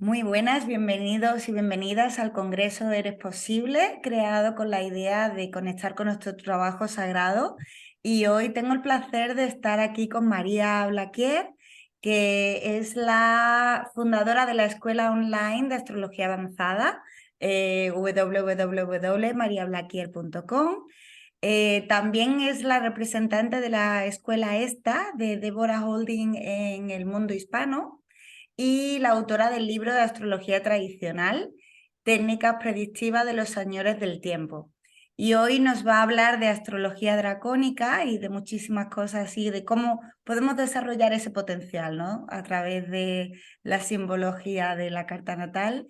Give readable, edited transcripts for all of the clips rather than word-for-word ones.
Muy buenas, bienvenidos y bienvenidas al Congreso Eres Posible, creado con la idea de conectar con nuestro trabajo sagrado. Y hoy tengo el placer de estar aquí con María Blaquier, que es la fundadora de la Escuela Online de Astrología Avanzada, www.mariablaquier.com. También es la representante de la escuela esta de Deborah Holding en el mundo hispano y la autora del libro de astrología tradicional, Técnicas predictivas de los señores del tiempo. Y hoy nos va a hablar de astrología dracónica y de muchísimas cosas así, de cómo podemos desarrollar ese potencial, ¿no? A través de la simbología de la carta natal.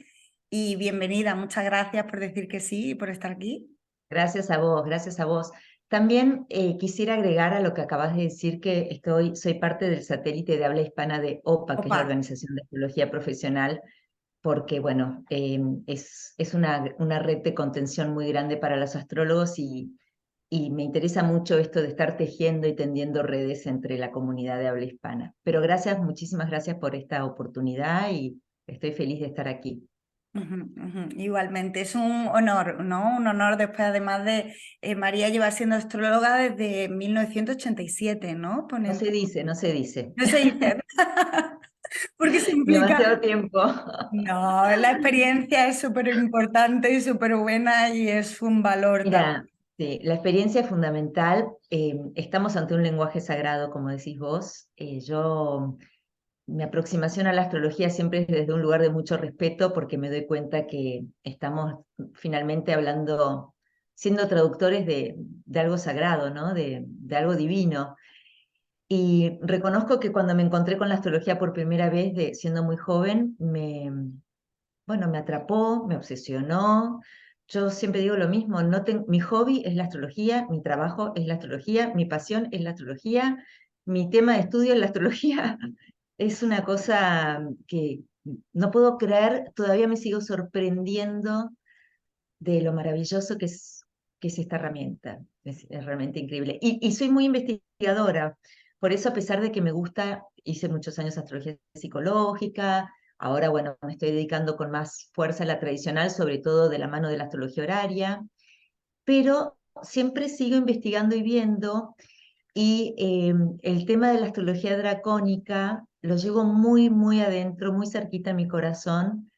Y bienvenida, muchas gracias por decir que sí y por estar aquí. Gracias a vos, gracias a vos. También quisiera agregar a lo que acabas de decir que soy parte del satélite de habla hispana de OPA, que es Opa. la Organización de Astrología Profesional, porque bueno, es una red de contención muy grande para los astrólogos y me interesa mucho esto de estar tejiendo y tendiendo redes entre la comunidad de habla hispana. Pero gracias, muchísimas gracias por esta oportunidad y estoy feliz de estar aquí. Igualmente, es un honor, ¿no? Un honor después, además de María lleva siendo astróloga desde 1987, ¿no? No Pone, se dice, no se dice. no se dice, porque se implica. Demasiado tiempo. No, la experiencia es súper importante y súper buena y es un valor también. Mira, sí, la experiencia es fundamental. Estamos ante un lenguaje sagrado, como decís vos. Mi aproximación a la astrología siempre es desde un lugar de mucho respeto porque me doy cuenta que estamos finalmente hablando, siendo traductores de algo sagrado, ¿no? De algo divino. Y reconozco que cuando me encontré con la astrología por primera vez, siendo muy joven, bueno, me atrapó, me obsesionó. Yo siempre digo lo mismo, mi hobby es la astrología, mi trabajo es la astrología, mi pasión es la astrología, mi tema de estudio es la astrología. Es una cosa que no puedo creer, todavía me sigo sorprendiendo de lo maravilloso que es esta herramienta. Es realmente increíble. Y soy muy investigadora, por eso a pesar de que me gusta, hice muchos años astrología psicológica, ahora bueno, me estoy dedicando con más fuerza a la tradicional, sobre todo de la mano de la astrología horaria, pero siempre sigo investigando y viendo, y el tema de la astrología dracónica lo llevo muy, muy adentro, muy cerquita a mi corazón.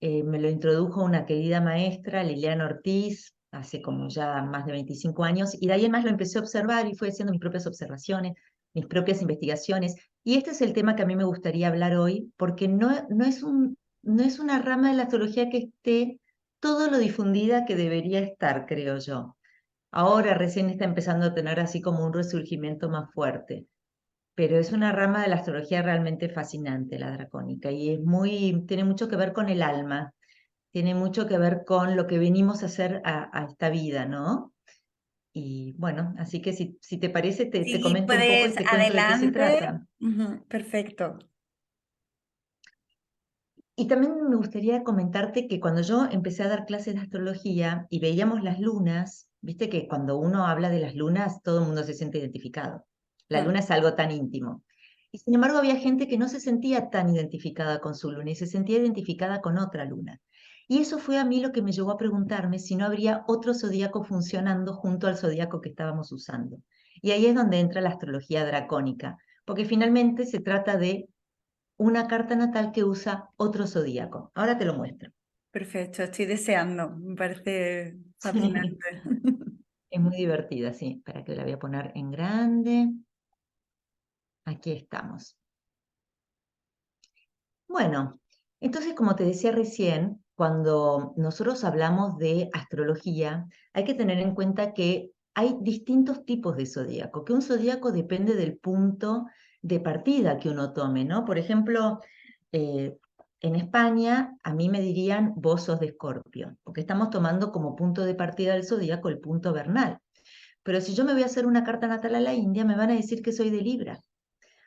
Me lo introdujo una querida maestra, Liliana Ortiz, hace como ya más de 25 años, y de ahí en más lo empecé a observar y fui haciendo mis propias observaciones, mis propias investigaciones. Y este es el tema que a mí me gustaría hablar hoy, porque no es una rama de la astrología que esté todo lo difundida que debería estar, creo yo. Ahora recién está empezando a tener así como un resurgimiento más fuerte, pero es una rama de la astrología realmente fascinante, la dracónica, y tiene mucho que ver con el alma, tiene mucho que ver con lo que venimos a hacer a esta vida, ¿no? Y bueno, así que si te parece, te Sí, comento un poco y pues te cuento de qué se adelante. trata. Perfecto. Y también me gustaría comentarte que cuando yo empecé a dar clases de astrología y veíamos las lunas, viste que cuando uno habla de las lunas, todo el mundo se siente identificado. La luna es algo tan íntimo. Y sin embargo, había gente que no se sentía tan identificada con su luna y se sentía identificada con otra luna. Y eso fue a mí lo que me llevó a preguntarme si no habría otro zodíaco funcionando junto al zodíaco que estábamos usando. Y ahí es donde entra la astrología dracónica, porque finalmente se trata de una carta natal que usa otro zodíaco. Ahora te lo muestro. Perfecto, estoy deseando, me parece fascinante. Sí, es muy divertida, sí. Para que la voy a poner en grande. Aquí estamos. Bueno, entonces, como te decía recién, cuando nosotros hablamos de astrología, hay que tener en cuenta que hay distintos tipos de zodíaco, que un zodíaco depende del punto de partida que uno tome, ¿no? Por ejemplo, eh, en España a mí me dirían vos sos de Escorpio, porque estamos tomando como punto de partida del zodíaco el punto vernal. Pero si yo me voy a hacer una carta natal a la India, me van a decir que soy de Libra,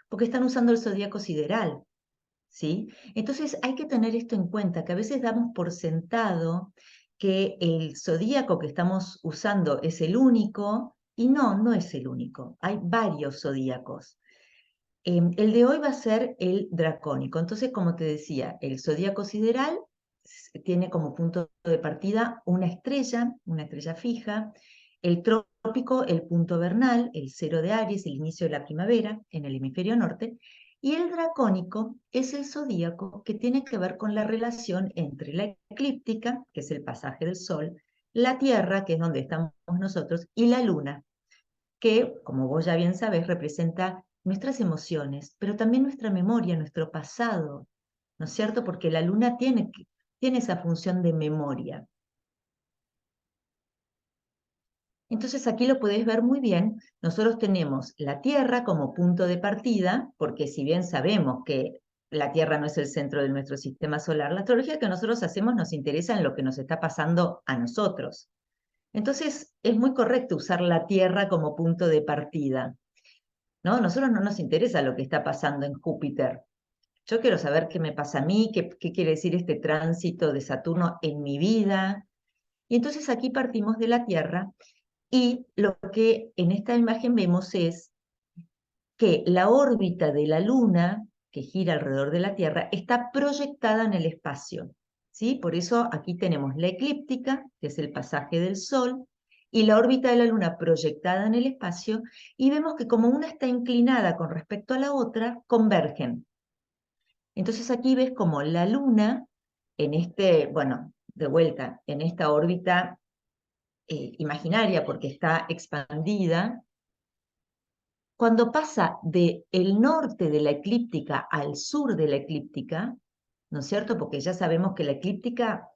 porque están usando el zodíaco sideral. ¿Sí? Entonces hay que tener esto en cuenta, que a veces damos por sentado que el zodíaco que estamos usando es el único, y no, no es el único. Hay varios zodíacos. El de hoy va a ser el dracónico. Entonces, como te decía, el zodíaco sideral tiene como punto de partida una estrella fija. El trópico, el punto vernal, el cero de Aries, el inicio de la primavera en el hemisferio norte. Y el dracónico es el zodíaco que tiene que ver con la relación entre la eclíptica, que es el pasaje del Sol, la Tierra, que es donde estamos nosotros, y la Luna, que, como vos ya bien sabés, representa nuestras emociones, pero también nuestra memoria, nuestro pasado, ¿no es cierto? Porque la Luna tiene esa función de memoria. Entonces aquí lo podéis ver muy bien. Nosotros tenemos la Tierra como punto de partida, porque si bien sabemos que la Tierra no es el centro de nuestro sistema solar, la astrología que nosotros hacemos nos interesa en lo que nos está pasando a nosotros. Entonces es muy correcto usar la Tierra como punto de partida, ¿no? Nosotros no nos interesa lo que está pasando en Júpiter. Yo quiero saber qué me pasa a mí, qué quiere decir este tránsito de Saturno en mi vida. Y entonces aquí partimos de la Tierra y lo que en esta imagen vemos es que la órbita de la Luna, que gira alrededor de la Tierra, está proyectada en el espacio, ¿sí? Por eso aquí tenemos la eclíptica, que es el pasaje del Sol, y la órbita de la Luna proyectada en el espacio, y vemos que como una está inclinada con respecto a la otra, convergen. Entonces aquí ves como la Luna, en bueno, de vuelta, en esta órbita imaginaria, porque está expandida, cuando pasa del norte de la eclíptica al sur de la eclíptica, ¿no es cierto? Porque ya sabemos que la eclíptica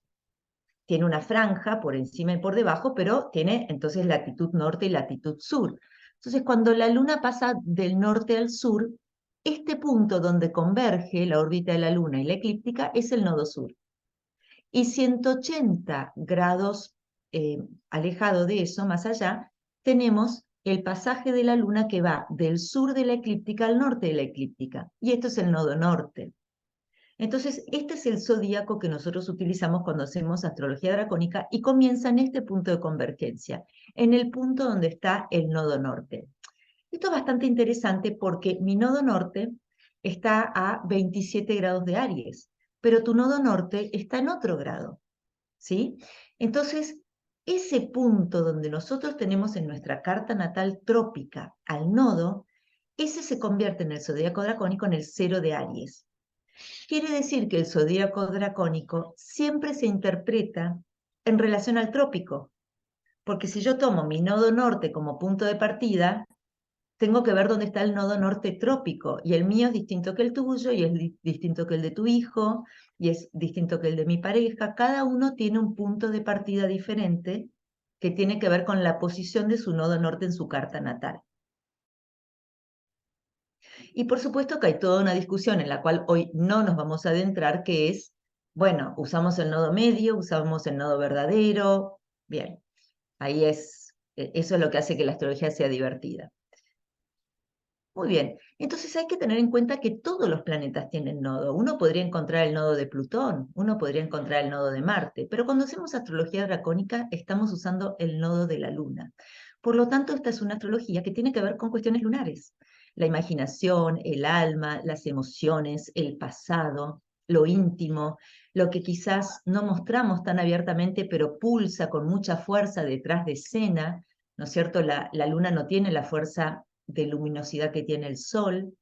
tiene una franja por encima y por debajo, pero tiene entonces latitud norte y latitud sur. Entonces, cuando la Luna pasa del norte al sur, este punto donde converge la órbita de la Luna y la eclíptica es el nodo sur. Y 180 grados alejado de eso, más allá, tenemos el pasaje de la Luna que va del sur de la eclíptica al norte de la eclíptica. Y esto es el nodo norte. Entonces, este es el zodíaco que nosotros utilizamos cuando hacemos astrología dracónica y comienza en este punto de convergencia, en el punto donde está el nodo norte. Esto es bastante interesante porque mi nodo norte está a 27 grados de Aries, pero tu nodo norte está en otro grado, ¿sí? Entonces, ese punto donde nosotros tenemos en nuestra carta natal trópica al nodo, ese se convierte en el zodíaco dracónico en el cero de Aries. Quiere decir que el zodíaco dracónico siempre se interpreta en relación al trópico, porque si yo tomo mi nodo norte como punto de partida, tengo que ver dónde está el nodo norte trópico, y el mío es distinto que el tuyo, y es distinto que el de tu hijo, y es distinto que el de mi pareja. Cada uno tiene un punto de partida diferente que tiene que ver con la posición de su nodo norte en su carta natal. Y por supuesto que hay toda una discusión en la cual hoy no nos vamos a adentrar, que es, bueno, usamos el nodo medio, usamos el nodo verdadero, bien, ahí eso es lo que hace que la astrología sea divertida. Muy bien, entonces hay que tener en cuenta que todos los planetas tienen nodo. Uno podría encontrar el nodo de Plutón, uno podría encontrar el nodo de Marte, pero cuando hacemos astrología dracónica estamos usando el nodo de la Luna. Por lo tanto, esta es una astrología que tiene que ver con cuestiones lunares. La imaginación, el alma, las emociones, el pasado, lo íntimo, lo que quizás no mostramos tan abiertamente, pero pulsa con mucha fuerza detrás de escena, ¿no es cierto? La Luna no tiene la fuerza de luminosidad que tiene el Sol,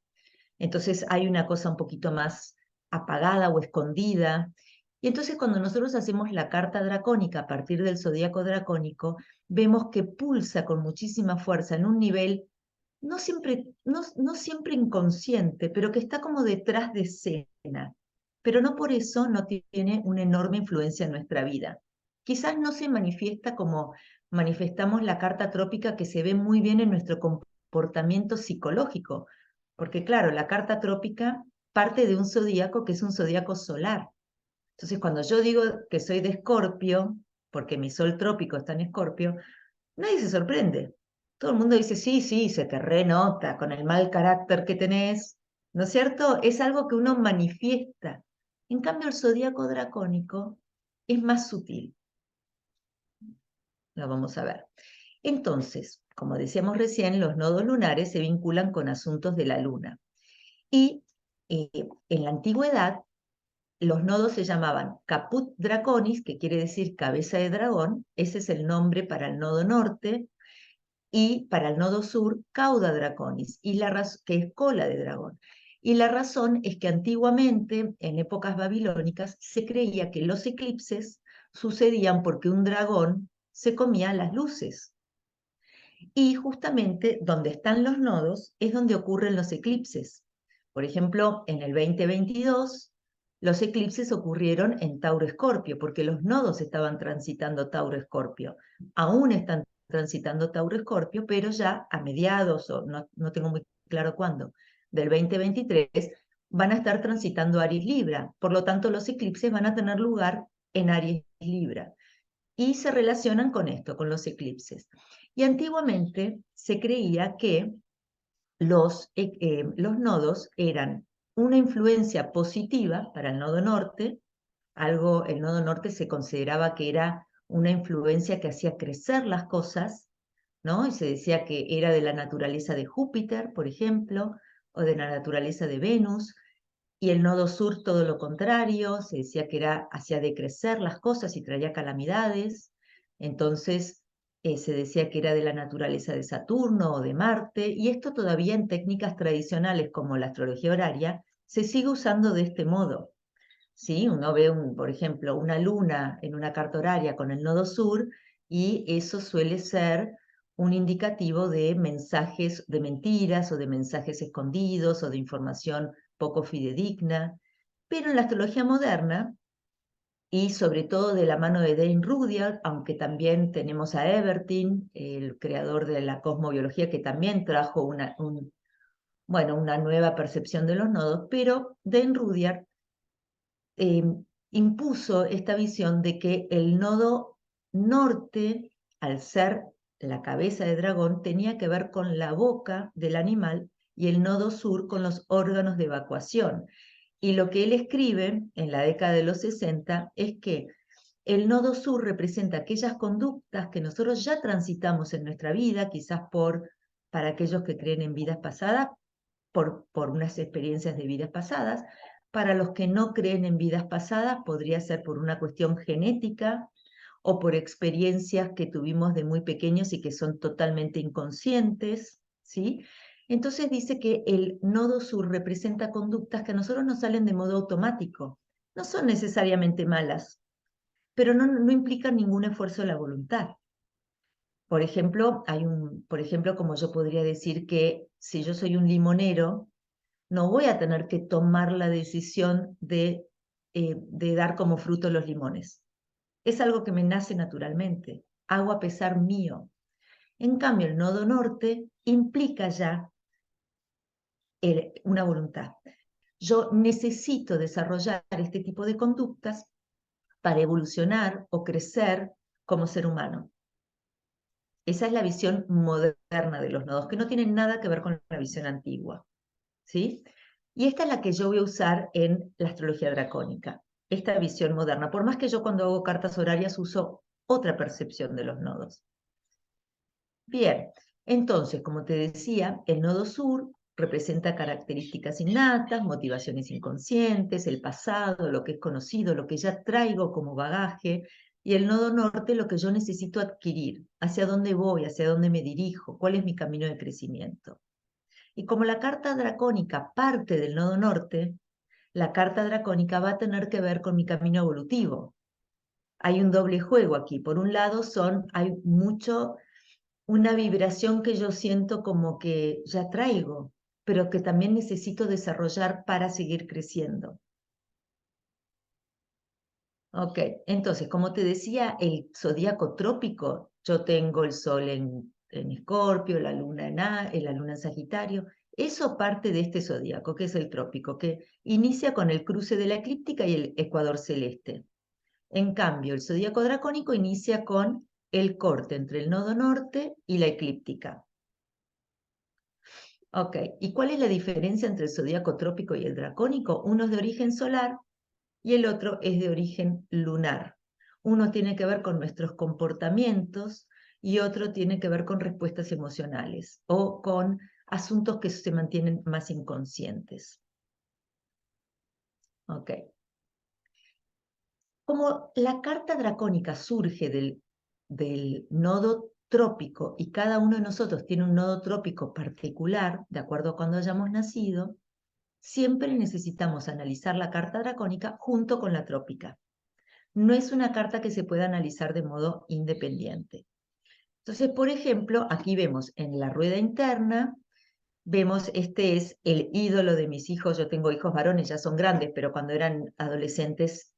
entonces hay una cosa un poquito más apagada o escondida. Y entonces cuando nosotros hacemos la carta dracónica a partir del zodíaco dracónico, vemos que pulsa con muchísima fuerza en un nivel no siempre inconsciente, pero que está como detrás de escena. Pero no por eso no tiene una enorme influencia en nuestra vida. Quizás no se manifiesta como manifestamos la carta trópica, que se ve muy bien en nuestro comportamiento psicológico, porque claro, la carta trópica parte de un zodíaco que es un zodíaco solar. Entonces, cuando yo digo que soy de Escorpio, porque mi sol trópico está en Escorpio, nadie se sorprende. Todo el mundo dice, sí, sí, se te renota con el mal carácter que tenés, ¿no es cierto? Es algo que uno manifiesta. En cambio, el zodíaco dracónico es más sutil. Lo vamos a ver. Entonces, como decíamos recién, los nodos lunares se vinculan con asuntos de la luna. Y en la antigüedad, los nodos se llamaban Caput Draconis, que quiere decir cabeza de dragón, ese es el nombre para el nodo norte, y para el nodo sur, Cauda Draconis, que es cola de dragón. Y la razón es que antiguamente, en épocas babilónicas, se creía que los eclipses sucedían porque un dragón se comía las luces. Y justamente donde están los nodos es donde ocurren los eclipses. Por ejemplo, en el 2022, los eclipses ocurrieron en Tauro-Escorpio, porque los nodos estaban transitando Tauro-Escorpio. Aún están transitando Tauro-Escorpio, pero ya a mediados, o no tengo muy claro cuándo, del 2023, van a estar transitando Aries-Libra. Por lo tanto, los eclipses van a tener lugar en Aries-Libra. Y se relacionan con esto, con los eclipses. Y antiguamente se creía que los nodos eran una influencia positiva para el nodo norte, el nodo norte se consideraba que era una influencia que hacía crecer las cosas, ¿no? Y se decía que era de la naturaleza de Júpiter, por ejemplo, o de la naturaleza de Venus, y el nodo sur todo lo contrario, se decía que hacía decrecer las cosas y traía calamidades. Entonces se decía que era de la naturaleza de Saturno o de Marte, y esto todavía en técnicas tradicionales como la astrología horaria se sigue usando de este modo. ¿Sí? Uno ve, por ejemplo, una luna en una carta horaria con el nodo sur, y eso suele ser un indicativo de mensajes de mentiras o de mensajes escondidos o de información poco fidedigna. Pero en la astrología moderna, y sobre todo de la mano de Dane Rudhyar, aunque también tenemos a Ebertin, el creador de la cosmobiología, que también trajo una nueva percepción de los nodos, pero Dane Rudhyar impuso esta visión de que el nodo norte, al ser la cabeza de dragón, tenía que ver con la boca del animal, y el nodo sur con los órganos de evacuación. Y lo que él escribe en la década de los 60 es que el nodo sur representa aquellas conductas que nosotros ya transitamos en nuestra vida, quizás para aquellos que creen en vidas pasadas, por unas experiencias de vidas pasadas. Para los que no creen en vidas pasadas, podría ser por una cuestión genética o por experiencias que tuvimos de muy pequeños y que son totalmente inconscientes, ¿sí? Entonces dice que el nodo sur representa conductas que a nosotros nos salen de modo automático. No son necesariamente malas, pero no implican ningún esfuerzo de la voluntad. Por ejemplo, como yo podría decir que si yo soy un limonero, no voy a tener que tomar la decisión de dar como fruto los limones. Es algo que me nace naturalmente, hago a pesar mío. En cambio, el nodo norte implica ya una voluntad. Yo necesito desarrollar este tipo de conductas para evolucionar o crecer como ser humano. Esa es la visión moderna de los nodos, que no tienen nada que ver con la visión antigua, ¿sí? Y esta es la que yo voy a usar en la astrología dracónica, esta visión moderna, por más que yo cuando hago cartas horarias uso otra percepción de los nodos. Bien, entonces, como te decía, el nodo sur representa características innatas, motivaciones inconscientes, el pasado, lo que es conocido, lo que ya traigo como bagaje, y el nodo norte, lo que yo necesito adquirir, hacia dónde voy, hacia dónde me dirijo, cuál es mi camino de crecimiento. Y como la carta dracónica parte del nodo norte, la carta dracónica va a tener que ver con mi camino evolutivo. Hay un doble juego aquí. Por un lado hay una vibración que yo siento como que ya traigo, pero que también necesito desarrollar para seguir creciendo. Ok, entonces, como te decía, el zodíaco trópico, yo tengo el sol en Escorpio, la luna en Sagitario. Eso parte de este zodíaco, que es el trópico, que inicia con el cruce de la eclíptica y el ecuador celeste. En cambio, el zodíaco dracónico inicia con el corte entre el nodo norte y la eclíptica. Ok, ¿y cuál es la diferencia entre el zodíaco trópico y el dracónico? Uno es de origen solar y el otro es de origen lunar. Uno tiene que ver con nuestros comportamientos y otro tiene que ver con respuestas emocionales o con asuntos que se mantienen más inconscientes. Ok. Como la carta dracónica surge del nodo trópico y cada uno de nosotros tiene un nodo trópico particular, de acuerdo a cuando hayamos nacido, siempre necesitamos analizar la carta dracónica junto con la trópica. No es una carta que se pueda analizar de modo independiente. Entonces, por ejemplo, aquí vemos en la rueda interna, vemos, este es el ídolo de mis hijos. Yo tengo hijos varones, ya son grandes, pero cuando eran adolescentes,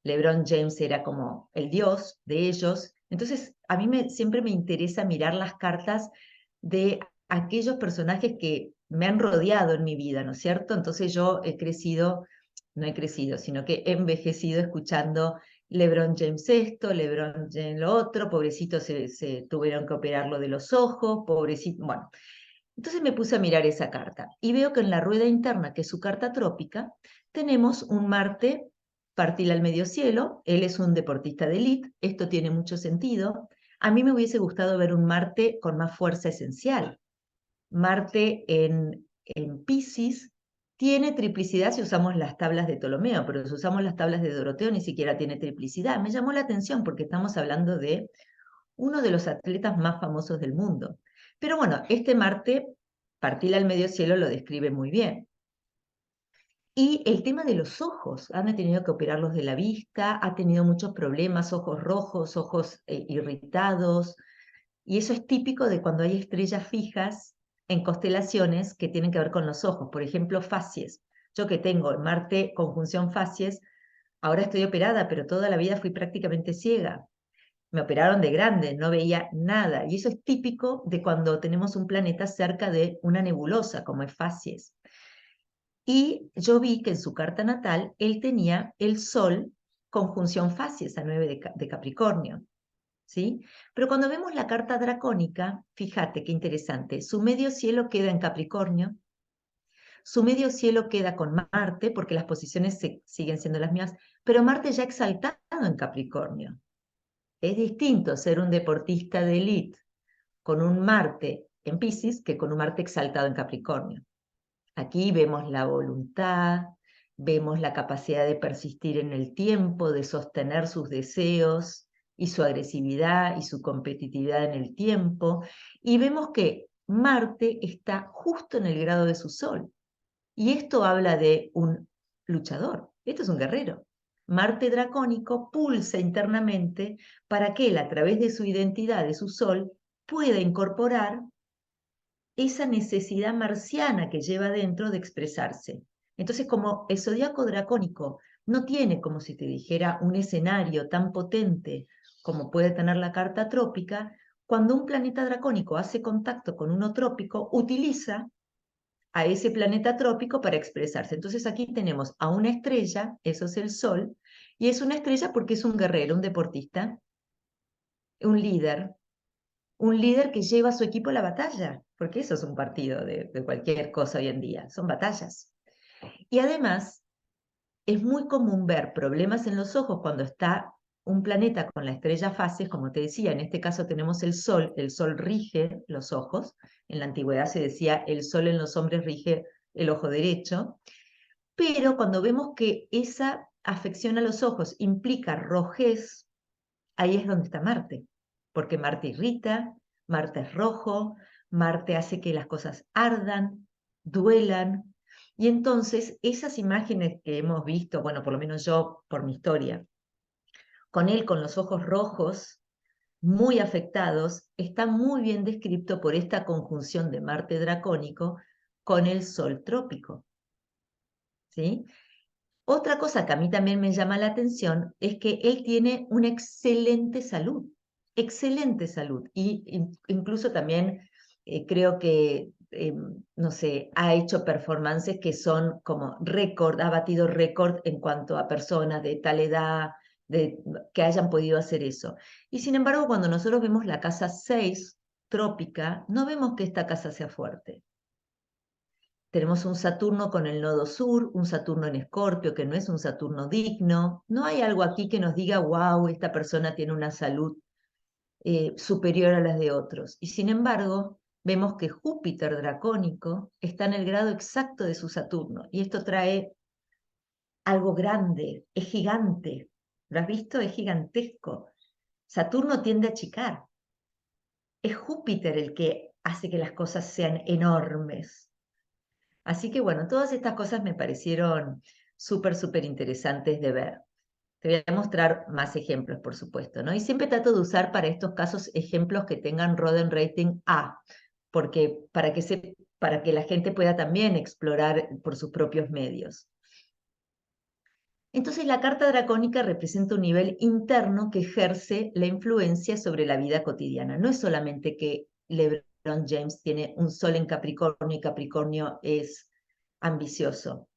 LeBron James era como el dios de ellos. Entonces, a mí siempre me interesa mirar las cartas de aquellos personajes que me han rodeado en mi vida, ¿no es cierto? Entonces yo no he crecido, sino que he envejecido escuchando LeBron James esto, LeBron James lo otro, pobrecito se tuvieron que operarlo de los ojos, pobrecito, bueno. Entonces me puse a mirar esa carta y veo que en la rueda interna, que es su carta trópica, tenemos un Marte partil al medio cielo. Él es un deportista de élite, esto tiene mucho sentido. A mí me hubiese gustado ver un Marte con más fuerza esencial. Marte en Piscis tiene triplicidad si usamos las tablas de Ptolomeo, pero si usamos las tablas de Doroteo ni siquiera tiene triplicidad. Me llamó la atención porque estamos hablando de uno de los atletas más famosos del mundo. Pero bueno, este Marte, partil al medio cielo, lo describe muy bien. Y el tema de los ojos, han tenido que operarlos de la vista, ha tenido muchos problemas, ojos rojos, ojos irritados, y eso es típico de cuando hay estrellas fijas en constelaciones que tienen que ver con los ojos. Por ejemplo, facies. Yo que tengo Marte conjunción facies, ahora estoy operada, pero toda la vida fui prácticamente ciega. Me operaron de grande, no veía nada. Y eso es típico de cuando tenemos un planeta cerca de una nebulosa, como es Facies. Y yo vi que en su carta natal él tenía el Sol conjunción Facies a 9 de Capricornio. ¿Sí? Pero cuando vemos la carta dracónica, fíjate qué interesante, su medio cielo queda en Capricornio, su medio cielo queda con Marte, porque las posiciones siguen siendo las mismas, pero Marte ya exaltado en Capricornio. Es distinto ser un deportista de élite con un Marte en Piscis que con un Marte exaltado en Capricornio. Aquí vemos la voluntad, vemos la capacidad de persistir en el tiempo, de sostener sus deseos y su agresividad y su competitividad en el tiempo, y vemos que Marte está justo en el grado de su Sol. Y esto habla de un luchador, esto es un guerrero. Marte dracónico pulsa internamente para que él, a través de su identidad, de su Sol, pueda incorporar esa necesidad marciana que lleva dentro de expresarse. Entonces, como el zodiaco dracónico no tiene, como si te dijera, un escenario tan potente como puede tener la carta trópica, cuando un planeta dracónico hace contacto con uno trópico, utiliza a ese planeta trópico para expresarse. Entonces aquí tenemos a una estrella, eso es el Sol, y es una estrella porque es un guerrero, un deportista, un líder que lleva a su equipo a la batalla, porque eso es un partido de cualquier cosa hoy en día, son batallas. Y además, es muy común ver problemas en los ojos cuando está un planeta con la estrella fases, como te decía, en este caso tenemos el Sol rige los ojos, en la antigüedad se decía el Sol en los hombres rige el ojo derecho, pero cuando vemos que esa afección a los ojos implica rojez, ahí es donde está Marte, porque Marte irrita, Marte es rojo, Marte hace que las cosas ardan, duelan, y entonces esas imágenes que hemos visto, bueno, por lo menos yo por mi historia, con él con los ojos rojos, muy afectados, está muy bien descrito por esta conjunción de Marte dracónico con el Sol trópico. ¿Sí? Otra cosa que a mí también me llama la atención es que él tiene una excelente salud, y incluso también creo que, no sé, ha hecho performances que son como récord, ha batido récord en cuanto a personas de tal edad, que hayan podido hacer eso. Y sin embargo, cuando nosotros vemos la casa 6 trópica, no vemos que esta casa sea fuerte. Tenemos un Saturno con el nodo sur, un Saturno en Escorpio, que no es un Saturno digno. No hay algo aquí que nos diga, wow, esta persona tiene una salud superior a las de otros. Y sin embargo, vemos que Júpiter dracónico está en el grado exacto de su Saturno, y esto trae algo grande, es gigante. ¿Lo has visto? Es gigantesco. Saturno tiende a achicar. Es Júpiter el que hace que las cosas sean enormes. Así que bueno, todas estas cosas me parecieron súper interesantes de ver. Te voy a mostrar más ejemplos, por supuesto, ¿no? Y siempre trato de usar para estos casos ejemplos que tengan Roden Rating A, porque para que la gente pueda también explorar por sus propios medios. Entonces la carta dracónica representa un nivel interno que ejerce la influencia sobre la vida cotidiana. No es solamente que LeBron James tiene un sol en Capricornio y Capricornio es ambicioso.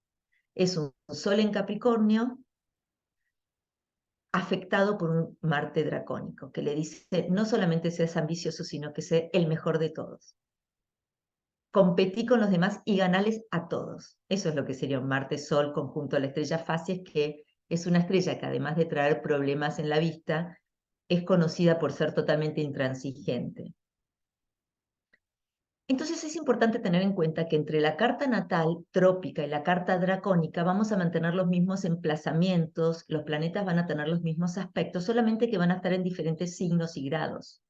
Es un sol en Capricornio afectado por un Marte dracónico, que le dice no solamente seas ambicioso, sino que sé el mejor de todos. Competí con los demás y ganales a todos. Eso es lo que sería un Marte-Sol conjunto a la estrella Facies, que es una estrella que además de traer problemas en la vista, es conocida por ser totalmente intransigente. Entonces es importante tener en cuenta que entre la carta natal trópica y la carta dracónica vamos a mantener los mismos emplazamientos, los planetas van a tener los mismos aspectos, solamente que van a estar en diferentes signos y grados.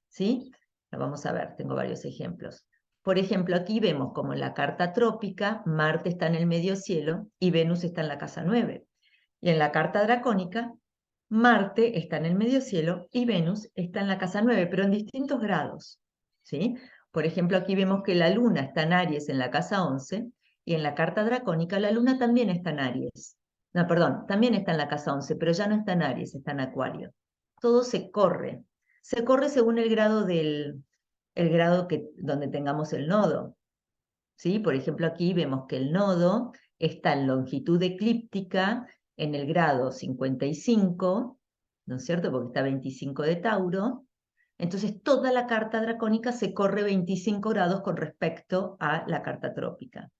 ¿Sí? Lo vamos a ver, tengo varios ejemplos. Por ejemplo, aquí vemos como en la carta trópica, Marte está en el medio cielo y Venus está en la casa 9. Y en la carta dracónica, Marte está en el medio cielo y Venus está en la casa 9, pero en distintos grados. ¿Sí? Por ejemplo, aquí vemos que la Luna está en Aries en la casa 11 y en la carta dracónica la Luna también está en Aries. No, perdón, también está en la casa 11, pero ya no está en Aries, está en Acuario. Todo se corre. Se corre según el grado donde tengamos el nodo. ¿Sí? Por ejemplo, aquí vemos que el nodo está en longitud eclíptica en el grado 55, ¿no es cierto? Porque está 25 de Tauro. Entonces, toda la carta dracónica se corre 25 grados con respecto a la carta trópica.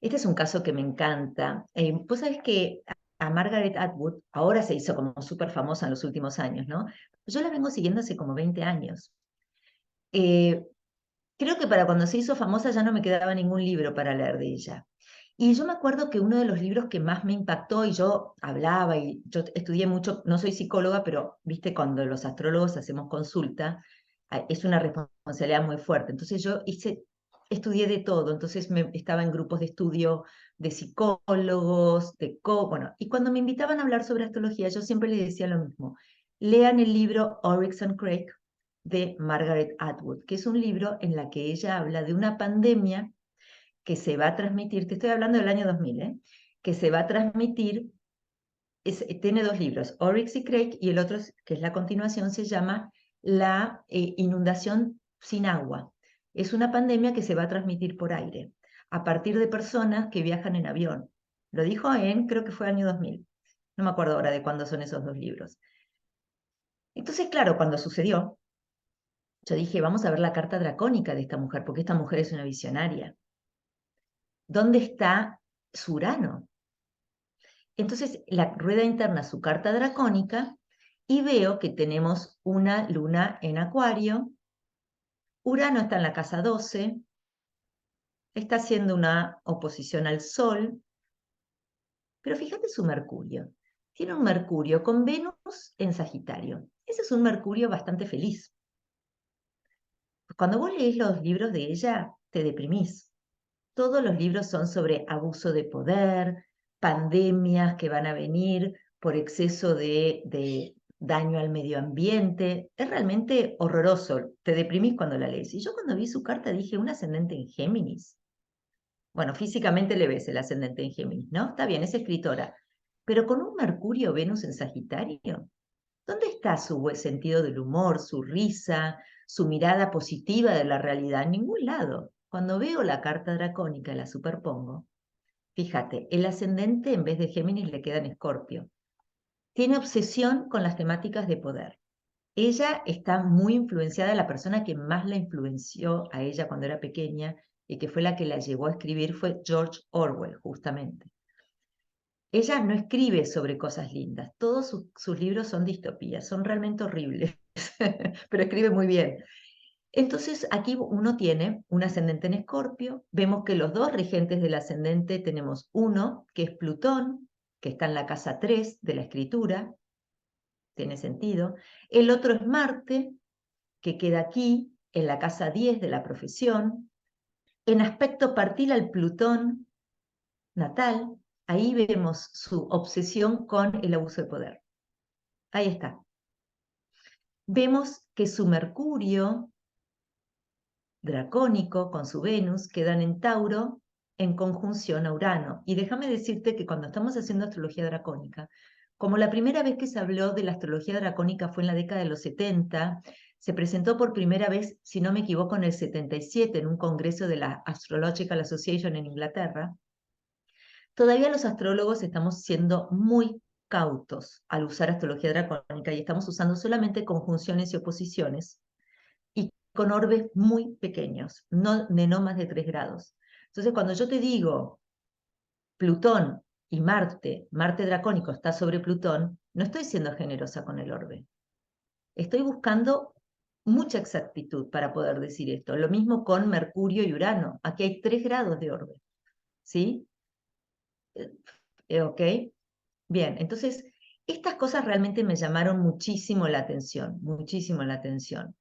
Este es un caso que me encanta. Vos sabés que a Margaret Atwood, ahora se hizo como súper famosa en los últimos años, ¿no? Yo la vengo siguiendo hace como 20 años. Eh, Creo que para cuando se hizo famosa ya no me quedaba ningún libro para leer de ella. Y yo me acuerdo que uno de los libros que más me impactó, y yo hablaba y yo estudié mucho, no soy psicóloga, pero viste, cuando los astrólogos hacemos consulta, es una responsabilidad muy fuerte. Entonces estudié de todo, entonces estaba en grupos de estudio de psicólogos, bueno, y cuando me invitaban a hablar sobre astrología, yo siempre les decía lo mismo: lean el libro Oryx and Crake de Margaret Atwood, que es un libro en la que ella habla de una pandemia que se va a transmitir, te estoy hablando del año 2000, que se va a transmitir, tiene dos libros, Oryx y Crake, y el otro, que es la continuación, se llama La inundación sin agua. Es una pandemia que se va a transmitir por aire, a partir de personas que viajan en avión. Lo dijo creo que fue año 2000. No me acuerdo ahora de cuándo son esos dos libros. Entonces, claro, cuando sucedió, yo dije, vamos a ver la carta dracónica de esta mujer, porque esta mujer es una visionaria. ¿Dónde está su Urano? Entonces, la rueda interna, su carta dracónica, y veo que tenemos una luna en Acuario, Urano está en la casa 12, está haciendo una oposición al Sol, pero fíjate su Mercurio. Tiene un Mercurio con Venus en Sagitario. Ese es un Mercurio bastante feliz. Cuando vos lees los libros de ella, te deprimís. Todos los libros son sobre abuso de poder, pandemias que van a venir por exceso de daño al medio ambiente. Es realmente horroroso, te deprimís cuando la lees. Y yo cuando vi su carta dije, un ascendente en Géminis. Bueno, físicamente le ves el ascendente en Géminis, ¿no? Está bien, es escritora. Pero con un Mercurio Venus en Sagitario, ¿dónde está su buen sentido del humor, su risa, su mirada positiva de la realidad? En ningún lado. Cuando veo la carta dracónica y la superpongo, fíjate, el ascendente en vez de Géminis le queda en Escorpio. Tiene obsesión con las temáticas de poder. Ella está muy influenciada, la persona que más la influenció a ella cuando era pequeña y que fue la que la llevó a escribir fue George Orwell, justamente. Ella no escribe sobre cosas lindas, todos sus libros son distopías, son realmente horribles. pero escribe muy bien. Entonces aquí uno tiene un ascendente en Escorpio, vemos que los dos regentes del ascendente tenemos uno, que es Plutón, que está en la casa 3 de la escritura, tiene sentido. El otro es Marte, que queda aquí, en la casa 10 de la profesión. En aspecto partil al Plutón natal, ahí vemos su obsesión con el abuso de poder. Ahí está. Vemos que su Mercurio dracónico con su Venus quedan en Tauro en conjunción a Urano. Y déjame decirte que cuando estamos haciendo astrología dracónica, como la primera vez que se habló de la astrología dracónica fue en la década de los 70, se presentó por primera vez, si no me equivoco, en el 77, en un congreso de la Astrological Association en Inglaterra, todavía los astrólogos estamos siendo muy cautos al usar astrología dracónica y estamos usando solamente conjunciones y oposiciones y con orbes muy pequeños, de no más de 3 grados. Entonces, cuando yo te digo Plutón y Marte, Marte dracónico está sobre Plutón, no estoy siendo generosa con el orbe. Estoy buscando mucha exactitud para poder decir esto. Lo mismo con Mercurio y Urano. Aquí hay 3 grados de orbe. ¿Sí? ¿Ok? Bien, entonces, estas cosas realmente me llamaron muchísimo la atención, muchísimo la atención.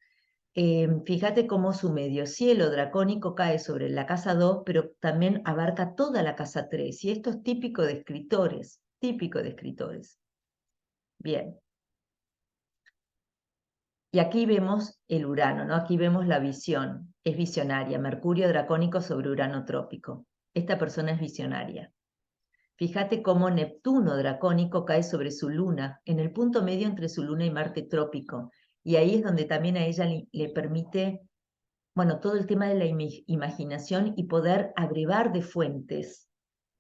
Fíjate cómo su medio cielo dracónico cae sobre la casa 2, pero también abarca toda la casa 3, y esto es típico de escritores, típico de escritores. Bien. Y aquí vemos el Urano, ¿no? Aquí vemos la visión, es visionaria, Mercurio dracónico sobre Urano trópico. Esta persona es visionaria. Fíjate cómo Neptuno dracónico cae sobre su luna, en el punto medio entre su luna y Marte trópico. Y ahí es donde también a ella le permite, bueno, todo el tema de la imaginación y poder abrevar de fuentes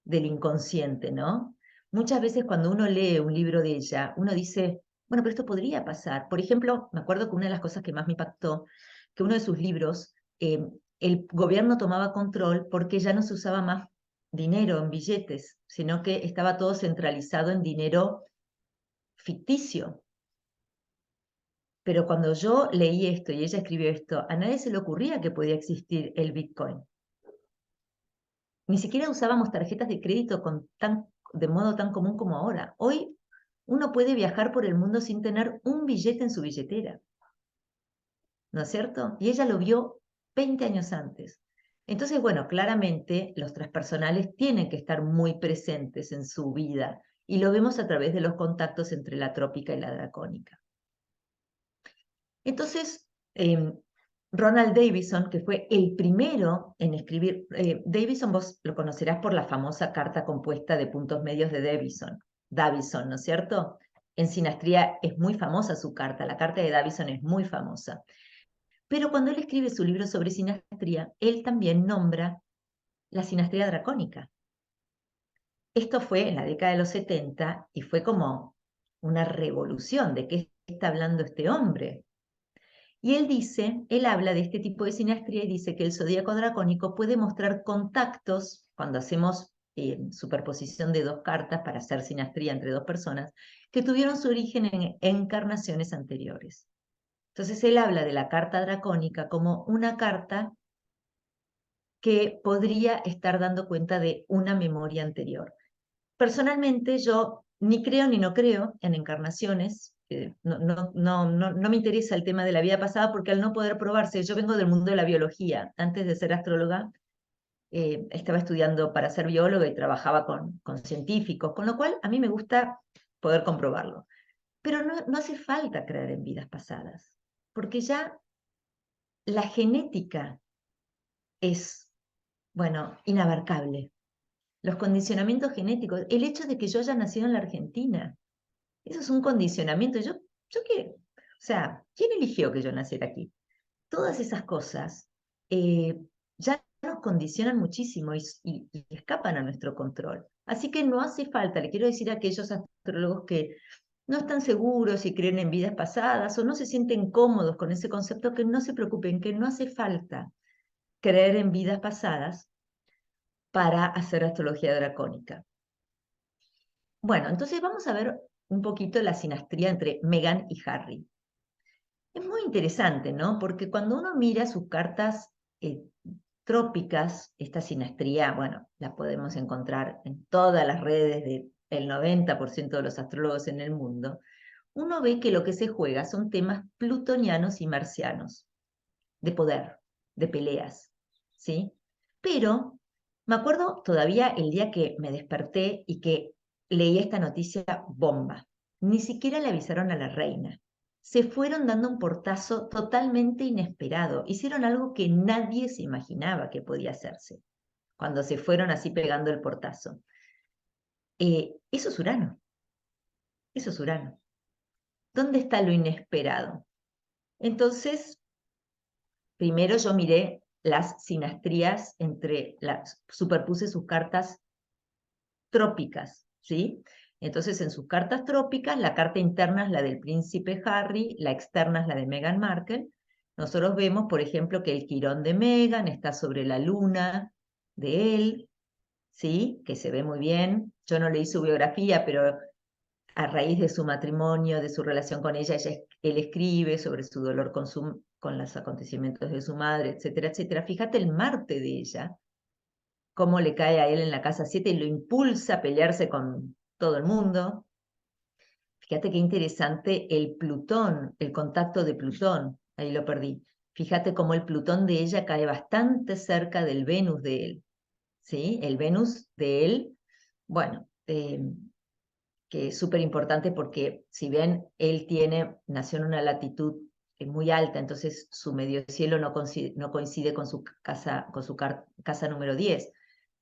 del inconsciente, ¿no? Muchas veces cuando uno lee un libro de ella, uno dice, bueno, pero esto podría pasar. Por ejemplo, me acuerdo que una de las cosas que más me impactó, que uno de sus libros, el gobierno tomaba control porque ya no se usaba más dinero en billetes, sino que estaba todo centralizado en dinero ficticio. Pero cuando yo leí esto y ella escribió esto, a nadie se le ocurría que podía existir el Bitcoin. Ni siquiera usábamos tarjetas de crédito de modo tan común como ahora. Hoy uno puede viajar por el mundo sin tener un billete en su billetera, ¿no es cierto? Y ella lo vio 20 años antes. Entonces, bueno, claramente los transpersonales tienen que estar muy presentes en su vida y lo vemos a través de los contactos entre la trópica y la dracónica. Entonces, Ronald Davidson, que fue el primero en escribir, Davidson vos lo conocerás por la famosa carta compuesta de puntos medios de Davison, ¿no es cierto? En sinastría es muy famosa su carta, la carta de Davison es muy famosa. Pero cuando él escribe su libro sobre sinastría, él también nombra la sinastría dracónica. Esto fue en la década de los 70 y fue como una revolución de qué está hablando este hombre. Y él habla de este tipo de sinastría y dice que el zodíaco dracónico puede mostrar contactos cuando hacemos superposición de dos cartas para hacer sinastría entre dos personas que tuvieron su origen en encarnaciones anteriores. Entonces él habla de la carta dracónica como una carta que podría estar dando cuenta de una memoria anterior. Personalmente yo ni creo ni no creo en encarnaciones. No me interesa el tema de la vida pasada porque al no poder probarse, yo vengo del mundo de la biología. Antes de ser astróloga, estaba estudiando para ser bióloga y trabajaba con científicos, con lo cual a mí me gusta poder comprobarlo. Pero no hace falta creer en vidas pasadas, porque ya la genética es, bueno, inabarcable. Los condicionamientos genéticos, el hecho de que yo haya nacido en la Argentina, eso es un condicionamiento. Yo qué, o sea, ¿quién eligió que yo naciera aquí? Todas esas cosas ya nos condicionan muchísimo y escapan a nuestro control. Así que no hace falta, le quiero decir a aquellos astrólogos que no están seguros y creen en vidas pasadas o no se sienten cómodos con ese concepto, que no se preocupen, que no hace falta creer en vidas pasadas para hacer astrología dracónica. Bueno, entonces vamos a ver un poquito la sinastría entre Meghan y Harry. Es muy interesante, ¿no? Porque cuando uno mira sus cartas trópicas, esta sinastría, bueno, la podemos encontrar en todas las redes del 90% de los astrólogos en el mundo, uno ve que lo que se juega son temas plutonianos y marcianos, de poder, de peleas, ¿sí? Pero me acuerdo todavía el día que me desperté y que leí esta noticia bomba. Ni siquiera le avisaron a la reina. Se fueron dando un portazo totalmente inesperado. Hicieron algo que nadie se imaginaba que podía hacerse cuando se fueron así pegando el portazo. Eso es Urano. Eso es Urano. ¿Dónde está lo inesperado? Entonces, primero yo miré las sinastrías superpuse sus cartas trópicas, ¿sí? Entonces, en sus cartas trópicas, la carta interna es la del príncipe Harry, la externa es la de Meghan Markle. Nosotros vemos, por ejemplo, que el quirón de Meghan está sobre la luna de él, ¿sí? Que se ve muy bien. Yo no leí su biografía, pero a raíz de su matrimonio, de su relación con ella, él escribe sobre su dolor con los acontecimientos de su madre, etcétera, etcétera. Fíjate el Marte de ella, cómo le cae a él en la casa 7 y lo impulsa a pelearse con todo el mundo. Fíjate qué interesante el Plutón, el contacto de Plutón, ahí lo perdí. Fíjate cómo el Plutón de ella cae bastante cerca del Venus de él, ¿sí? El Venus de él, bueno, que es súper importante porque si bien él nació en una latitud muy alta, entonces su medio cielo no coincide con su casa número 10,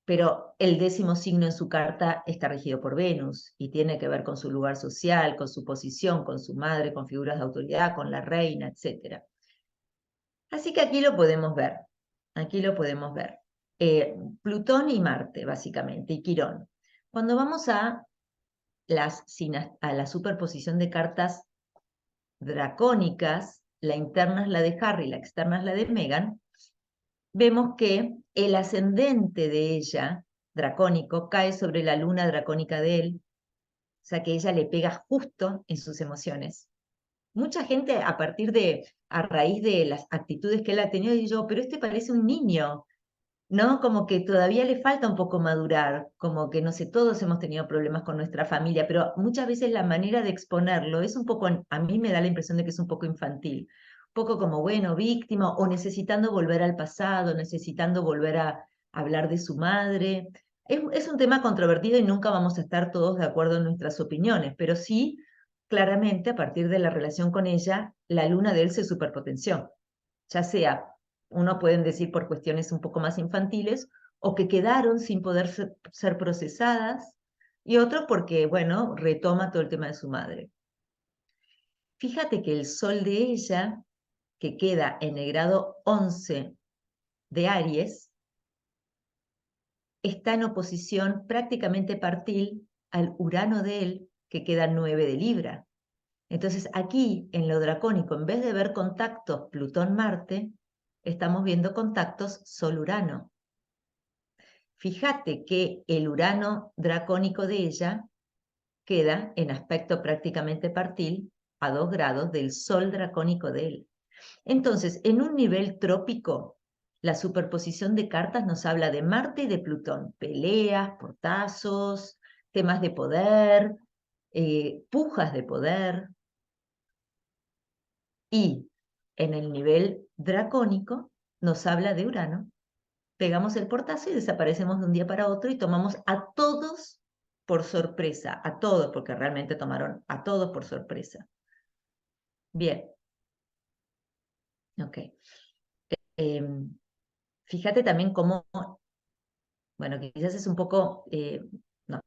pero el 10º signo en su carta está regido por Venus y tiene que ver con su lugar social, con su posición, con su madre, con figuras de autoridad, con la reina, etc. Así que aquí lo podemos ver, aquí lo podemos ver. Plutón y Marte, básicamente, y Quirón. Cuando vamos a la superposición de cartas dracónicas, la interna es la de Harry, la externa es la de Meghan, vemos que el ascendente de ella, dracónico, cae sobre la luna dracónica de él, o sea que ella le pega justo en sus emociones. Mucha gente a raíz de las actitudes que él ha tenido, dice yo, pero este parece un niño, ¿no? Como que todavía le falta un poco madurar, como que no sé, todos hemos tenido problemas con nuestra familia, pero muchas veces la manera de exponerlo es un poco, a mí me da la impresión de que es un poco infantil, un poco como, bueno, víctima o necesitando volver al pasado, necesitando volver a hablar de su madre. Es un tema controvertido y nunca vamos a estar todos de acuerdo en nuestras opiniones, pero sí, claramente, a partir de la relación con ella, la luna de él se superpotenció, ya sea uno pueden decir por cuestiones un poco más infantiles, o que quedaron sin poder ser procesadas, y otros porque, bueno, retoma todo el tema de su madre. Fíjate que el sol de ella, que queda en el grado 11 de Aries, está en oposición prácticamente partil al Urano de él, que queda 9 de Libra. Entonces aquí, en lo dracónico, en vez de ver contactos Plutón-Marte, estamos viendo contactos Sol-Urano. Fíjate que el Urano dracónico de ella queda en aspecto prácticamente partil a 2 grados del Sol dracónico de él. Entonces, en un nivel trópico, la superposición de cartas nos habla de Marte y de Plutón, peleas, portazos, temas de poder, pujas de poder. Y en el nivel dracónico nos habla de Urano, pegamos el portazo y desaparecemos de un día para otro y tomamos a todos por sorpresa, a todos, porque realmente tomaron a todos por sorpresa. Bien, ok. Fíjate también cómo, bueno, quizás es un poco, no,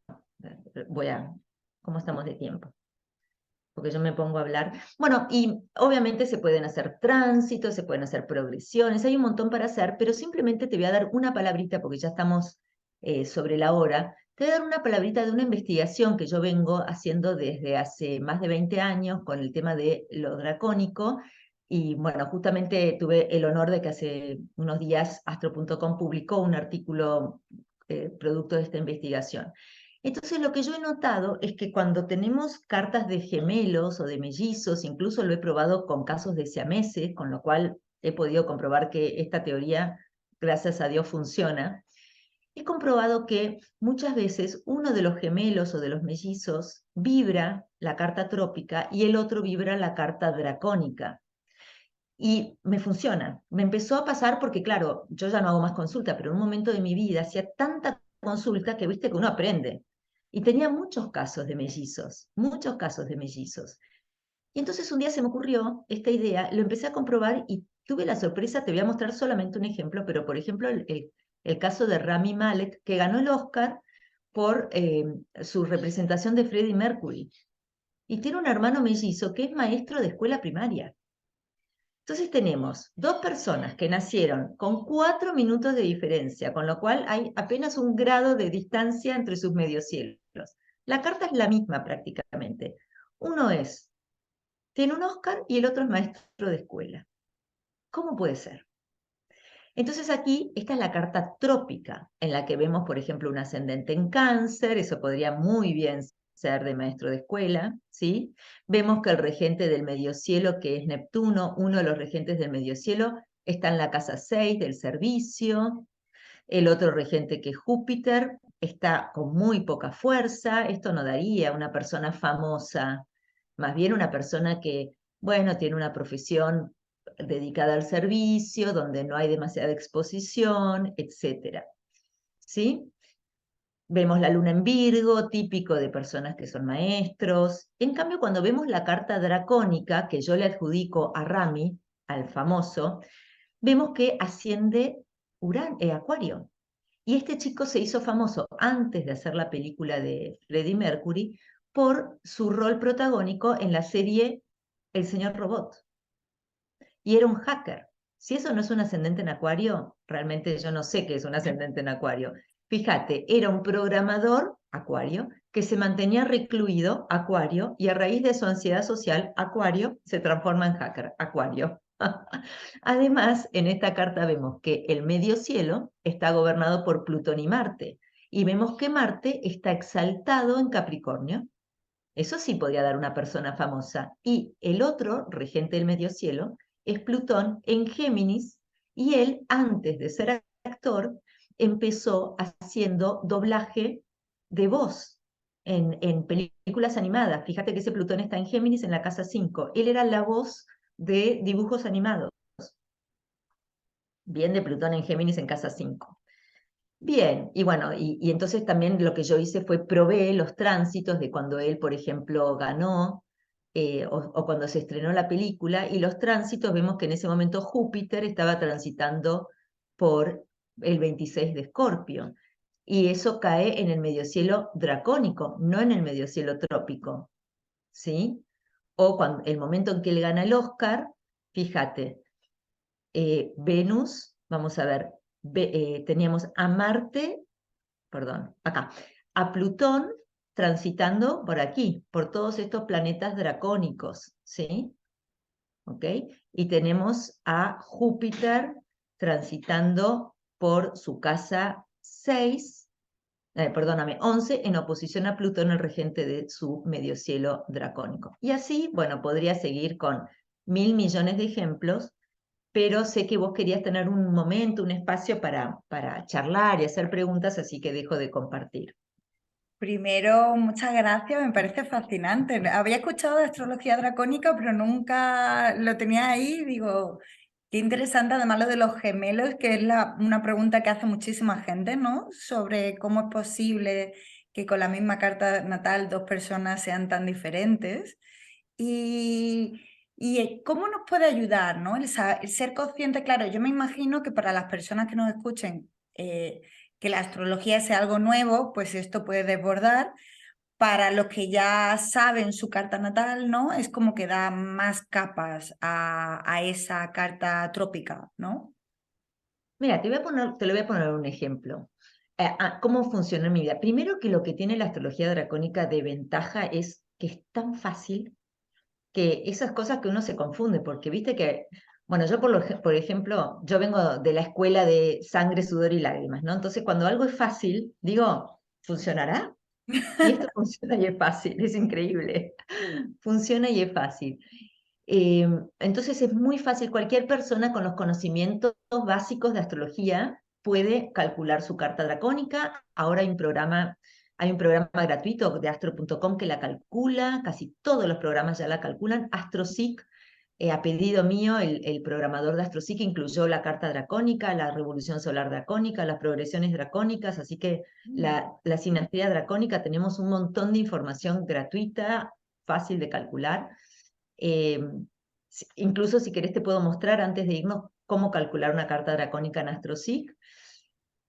¿cómo estamos de tiempo? Porque yo me pongo a hablar. Bueno, y obviamente se pueden hacer tránsitos, se pueden hacer progresiones, hay un montón para hacer, pero simplemente te voy a dar una palabrita, porque ya estamos sobre la hora, te voy a dar una palabrita de una investigación que yo vengo haciendo desde hace más de 20 años con el tema de lo dracónico, y bueno, justamente tuve el honor de que hace unos días Astro.com publicó un artículo producto de esta investigación. Entonces lo que yo he notado es que cuando tenemos cartas de gemelos o de mellizos, incluso lo he probado con casos de siameses, con lo cual he podido comprobar que esta teoría, gracias a Dios, funciona. He comprobado que muchas veces uno de los gemelos o de los mellizos vibra la carta trópica y el otro vibra la carta dracónica. Y me funciona. Me empezó a pasar porque, claro, yo ya no hago más consulta, pero en un momento de mi vida hacía tanta consulta que viste que uno aprende. Y tenía muchos casos de mellizos, muchos casos de mellizos. Y entonces un día se me ocurrió esta idea, lo empecé a comprobar y tuve la sorpresa, te voy a mostrar solamente un ejemplo, pero por ejemplo el caso de Rami Malek, que ganó el Oscar por su representación de Freddie Mercury. Y tiene un hermano mellizo que es maestro de escuela primaria. Entonces tenemos dos personas que nacieron con 4 minutos de diferencia, con lo cual hay apenas un grado de distancia entre sus mediocielos. La carta es la misma prácticamente. Uno tiene un Oscar y el otro es maestro de escuela. ¿Cómo puede ser? Entonces aquí, esta es la carta trópica, en la que vemos, por ejemplo, un ascendente en Cáncer, eso podría muy bien ser de maestro de escuela, ¿sí? Vemos que el regente del mediocielo, que es Neptuno, uno de los regentes del mediocielo, está en la casa 6 del servicio. El otro regente, que es Júpiter, está con muy poca fuerza. Esto no daría una persona famosa, más bien una persona que, bueno, tiene una profesión dedicada al servicio, donde no hay demasiada exposición, etcétera. ¿Sí? Vemos la luna en Virgo, típico de personas que son maestros. En cambio, cuando vemos la carta dracónica, que yo le adjudico a Rami, al famoso, vemos que asciende Acuario. Y este chico se hizo famoso antes de hacer la película de Freddie Mercury por su rol protagónico en la serie El Señor Robot. Y era un hacker. Si eso no es un ascendente en Acuario, realmente yo no sé qué es un ascendente en Acuario. Fíjate, era un programador, Acuario, que se mantenía recluido, Acuario, y a raíz de su ansiedad social, Acuario se transforma en hacker, Acuario. Además, en esta carta vemos que el medio cielo está gobernado por Plutón y Marte, y vemos que Marte está exaltado en Capricornio. Eso sí podría dar una persona famosa. Y el otro, regente del medio cielo, es Plutón en Géminis, y él, antes de ser actor, empezó haciendo doblaje de voz en películas animadas. Fíjate que ese Plutón está en Géminis en la casa 5. Él era la voz de dibujos animados. Bien, de Plutón en Géminis en casa 5. Bien, y bueno, y entonces también lo que yo hice fue probé los tránsitos de cuando él, por ejemplo, ganó o cuando se estrenó la película, y los tránsitos vemos que en ese momento Júpiter estaba transitando por el 26 de Escorpio, y eso cae en el mediocielo dracónico, no en el mediocielo trópico, ¿sí? O cuando, el momento en que él gana el Oscar, fíjate, Venus, vamos a ver, teníamos a Marte, perdón, acá, a Plutón transitando por aquí, por todos estos planetas dracónicos, ¿sí? ¿Ok? Y tenemos a Júpiter transitando por su casa 6, perdóname, 11, en oposición a Plutón, el regente de su mediocielo dracónico. Y así, bueno, podría seguir con 1.000 millones de ejemplos, pero sé que vos querías tener un momento, un espacio para charlar y hacer preguntas, así que dejo de compartir. Primero, muchas gracias, me parece fascinante. Había escuchado de astrología dracónica, pero nunca lo tenía ahí. Digo, qué interesante, además lo de los gemelos, que es una pregunta que hace muchísima gente, ¿no? Sobre cómo es posible que con la misma carta natal dos personas sean tan diferentes. Y cómo nos puede ayudar, ¿no? El ser consciente, claro, yo me imagino que para las personas que nos escuchen, que la astrología sea algo nuevo, pues esto puede desbordar. Para los que ya saben su carta natal, ¿no? Es como que da más capas a esa carta trópica, ¿no? Mira, te lo voy a poner un ejemplo. ¿Cómo funciona en mi vida? Primero, que lo que tiene la astrología dracónica de ventaja es que es tan fácil, que esas cosas que uno se confunde, porque viste que, bueno, yo por ejemplo, yo vengo de la escuela de sangre, sudor y lágrimas, ¿no? Entonces, cuando algo es fácil, digo, ¿funcionará? Y esto funciona y es fácil, es increíble. Funciona y es fácil. Entonces es muy fácil, cualquier persona con los conocimientos básicos de astrología puede calcular su carta dracónica. Ahora hay un programa gratuito de astro.com que la calcula, casi todos los programas ya la calculan. AstroSeek, a pedido mío, el programador de AstroSeek incluyó la carta dracónica, la revolución solar dracónica, las progresiones dracónicas, así que la sinastría dracónica, tenemos un montón de información gratuita, fácil de calcular. Eh, Incluso si querés te puedo mostrar antes de irnos cómo calcular una carta dracónica en AstroSeek.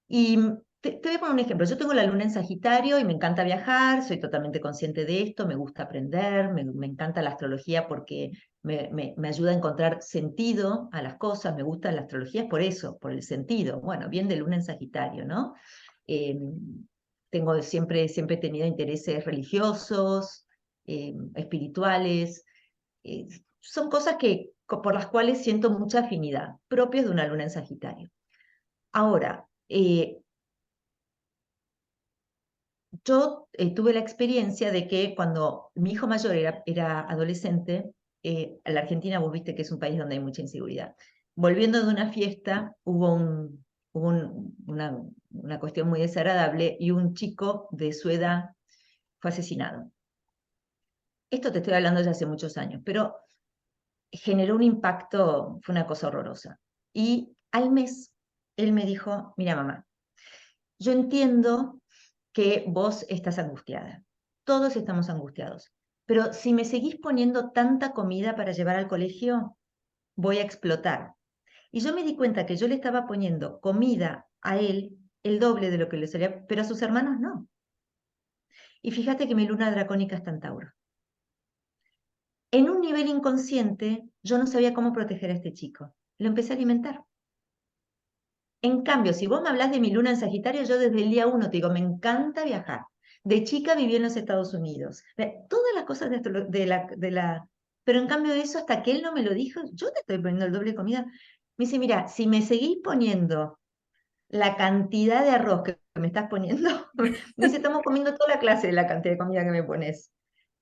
Y te voy a poner un ejemplo. Yo tengo la luna en Sagitario y me encanta viajar, soy totalmente consciente de esto, me gusta aprender, me encanta la astrología porque me ayuda a encontrar sentido a las cosas, me gusta la astrología por eso, por el sentido. Bueno, bien de luna en Sagitario, ¿no? Eh, siempre he tenido intereses religiosos, espirituales, eh, son cosas por las cuales siento mucha afinidad, propios de una luna en Sagitario. Ahora, yo tuve la experiencia de que cuando mi hijo mayor era adolescente, la Argentina, vos viste que es un país donde hay mucha inseguridad. Volviendo de una fiesta, hubo una cuestión muy desagradable y un chico de su edad fue asesinado. Esto te estoy hablando ya hace muchos años, pero generó un impacto, fue una cosa horrorosa. Y al mes, él me dijo, mira mamá, yo entiendo que vos estás angustiada, todos estamos angustiados, pero si me seguís poniendo tanta comida para llevar al colegio, voy a explotar. Y yo me di cuenta que yo le estaba poniendo comida a él el doble de lo que le salía, pero a sus hermanos no. Y fíjate que mi luna dracónica está en Tauro. En un nivel inconsciente, yo no sabía cómo proteger a este chico. Lo empecé a alimentar. En cambio, si vos me hablas de mi luna en Sagitario, yo desde el día uno te digo, me encanta viajar. De chica viví en los Estados Unidos. Todas las cosas de la. Pero en cambio eso, hasta que él no me lo dijo, yo te estoy poniendo el doble de comida. Me dice, mira, si me seguís poniendo la cantidad de arroz que me estás poniendo, me dice, estamos comiendo toda la clase de la cantidad de comida que me pones.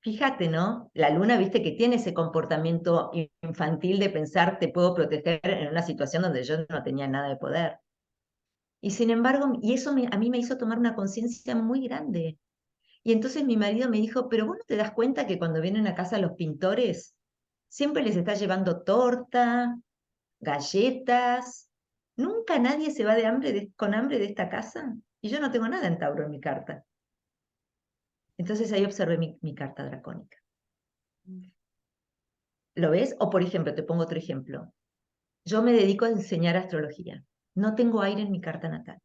Fíjate, ¿no? La luna, viste, que tiene ese comportamiento infantil de pensar, te puedo proteger en una situación donde yo no tenía nada de poder. Y sin embargo, y eso a mí me hizo tomar una conciencia muy grande. Y entonces mi marido me dijo, pero vos no te das cuenta que cuando vienen a casa los pintores, siempre les está llevando torta, galletas. Nunca nadie se va con hambre de esta casa. Y yo no tengo nada en Tauro en mi carta. Entonces ahí observé mi carta dracónica. ¿Lo ves? O por ejemplo, te pongo otro ejemplo. Yo me dedico a enseñar astrología. No tengo aire en mi carta natal.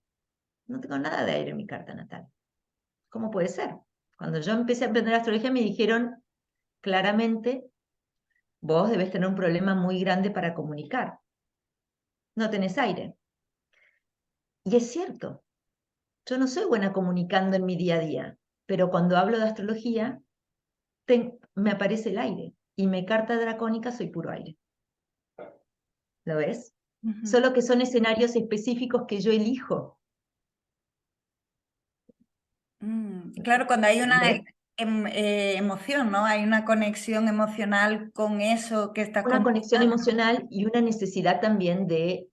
No tengo nada de aire en mi carta natal. ¿Cómo puede ser? Cuando yo empecé a aprender astrología me dijeron claramente, vos debes tener un problema muy grande para comunicar. No tenés aire. Y es cierto, yo no soy buena comunicando en mi día a día, pero cuando hablo de astrología me aparece el aire y mi carta dracónica soy puro aire. ¿Lo ves? Solo que son escenarios específicos que yo elijo. Claro, cuando hay una ¿Ves? emoción, ¿no? Hay una conexión emocional con eso que estás Una conexión comunicando. emocional y una necesidad también de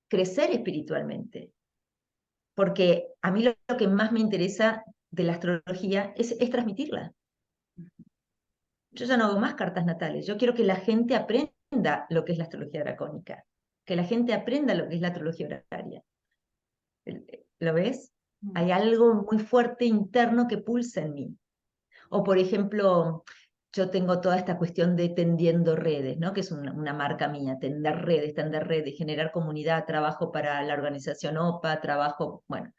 crecer espiritualmente. Porque a mí lo que más me interesa de la astrología es transmitirla. Yo ya no hago más cartas natales, yo quiero que la gente aprenda lo que es la astrología dracónica, que la gente aprenda lo que es la astrología horaria. ¿Lo ves? Hay algo muy fuerte interno que pulsa en mí. O por ejemplo, yo tengo toda esta cuestión de tendiendo redes, ¿no? Que es una marca mía, tender redes, generar comunidad, trabajo para la organización OPA, trabajo, bueno,